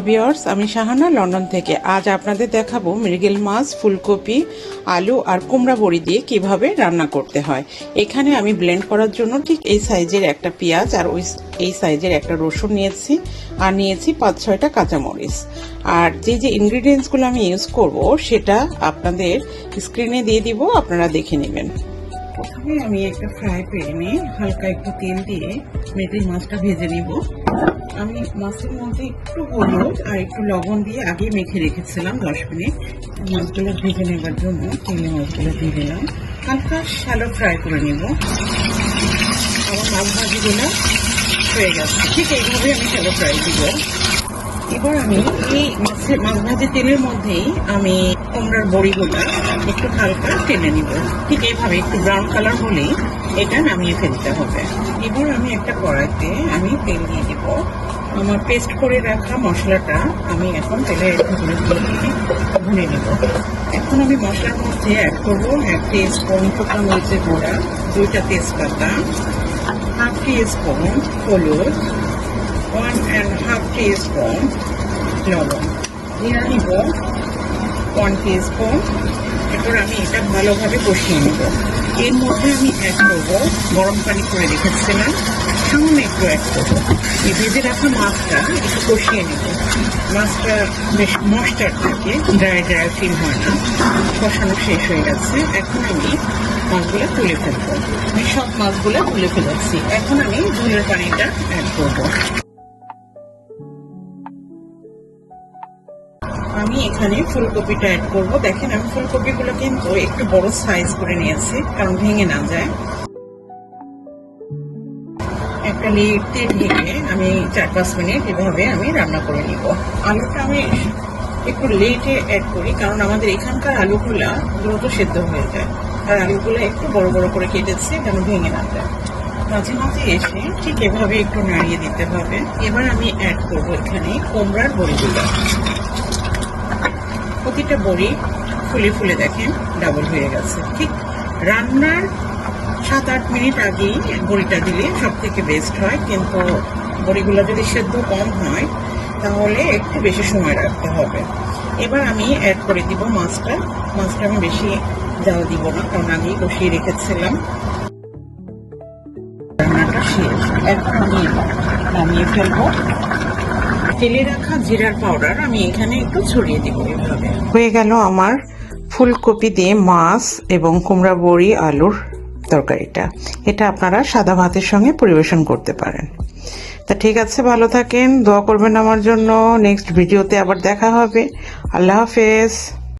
Viewers, আমি Shahana London থেকে। আজ আপনাদের দেখাবো মৃগেল মাছ, ফুলকপি, আলু আর কুমড়া বড়ি দিয়ে কিভাবে রান্না করতে হয়। এখানে আমি ব্লেন্ড করার জন্য ঠিক এই সাইজের একটা পেঁয়াজ আর এই সাইজের একটা রসুন নিয়েছি, আর নিয়েছি 5-6টা কাঁচামরিচ। আর যে ইনগ্রিডিয়েন্টসগুলো আমি ইউজ করব সেটা আপনাদের স্ক্রিনে দিয়ে দিব, আপনারা দেখে নেবেন। প্রথমে আমি একটা ফ্রাই প্যানে হালকা একটু তেল দিয়ে মৃগেল মাছটা ভেজে নিব। আমি মাছের মধ্যে একটু হলুদ আর একটু লবণ দিয়ে আগে মেখে রেখেছিলাম 10 মিনিট। মাছগুলো ভেজে নেবার জন্য তেলে মাছগুলো দিয়ে দিলাম, হালকা শ্যালো ফ্রাই করে নেব। আমার মাছ ভাজিগুলো হয়ে গেছে, ঠিক এইভাবে আমি শ্যালো ফ্রাই দিব। এবার আমি এই মাছ ভাজি তেলের মধ্যেই আমি কুমড়ার বড়িগুলো একটু হালকা টেনে নিব। ঠিক এইভাবে একটু ব্রাউন কালার হলেই এটা নামিয়ে ফেলতে হবে। এবার আমি একটা কড়াইতে আমি তেল দিয়ে দিব। আমার পেস্ট করে রাখা মশলাটা আমি এখন তেলের ভেতরে দিয়ে ভুনে নেব। এখন আমি মশলার মধ্যে অ্যাড করবো 1 টিস্পুন শুকনো মরিচের গুঁড়া, 2টা তেজপাতা, 1/2 টিস্পুন হলুদ, 1.5 টিস্পুন লবণ, দিয়ে নিব 1 টিস্পুন। এরপর আমি এটা ভালোভাবে কষিয়ে নেব। এর মধ্যে আমি অ্যাড করব গরম পানি করে রেখেছিলাম, সামান্য একটু অ্যাড করব। এই ভেজে রাখা মাছটা একটু কষিয়ে নেব। মাছটা বেশ ময়েশ্চার থাকে, ড্রাই ফিল হয় না। কষানো শেষ হয়ে গেছে, এখন আমি মাছগুলো তুলে ফেলবো। আমি সব মাছগুলো তুলে ফেলেছি। এখন আমি ঝোলের পানিটা অ্যাড করব। আমি এখানে ফুলকপিটা অ্যাড করব। দেখেন আমি ফুলকপিগুলো কিন্তু একটু বড় সাইজ করে নিয়েছি, কারণ ভেঙে না যায়। একটা লিডতে ঢেকে আমি 4-5 মিনিট এভাবে আমি রান্না করে নিব। আলুটা আমি একটু লেটে অ্যাড করি, কারণ আমাদের এখানকার আলুগুলা দ্রুত সেদ্ধ হয়ে যায়। আর আলুগুলো একটু বড় বড় করে কেটেছি যেন ভেঙে না যায়। মাঝে মাঝে এসে ঠিক এভাবে একটু নাড়িয়ে দিতে হবে। এবার আমি অ্যাড করব এখানে কুমড়ার বড়িগুলো। প্রতিটা বড়ি ফুলে ফুলে দেখেন ডাবল হয়ে গেছে। ঠিক রান্নার 7-8 মিনিট আগেই বড়িটা দিলে সব থেকে বেস্ট হয়, কিন্তু বড়িগুলো যদি সেদ্ধ কম হয় তাহলে একটু বেশি সময় রাখতে হবে। এবার আমি অ্যাড করে দিব মাছটা। আমি বেশি জাল দিব না, কারণ আগেই কষিয়ে রেখেছিলাম। রান্নাটা শেষ, এখন আমি নামিয়ে ফেলবো। তেলে রাখা জিরার পাউডার আমি এখানে একটু ছড়িয়ে দিব। এভাবে হয়ে গেল আমার ফুলকপি দিয়ে মাছ এবং কুমড়া বড়ি আলুর তরকারিটা। এটা আপনারা সাদা ভাতের সঙ্গে পরিবেশন করতে পারেন। তা ঠিক আছে, ভালো থাকেন, দোয়া করবেন আমার জন্য। নেক্সট ভিডিওতে আবার দেখা হবে। আল্লাহ হাফেজ।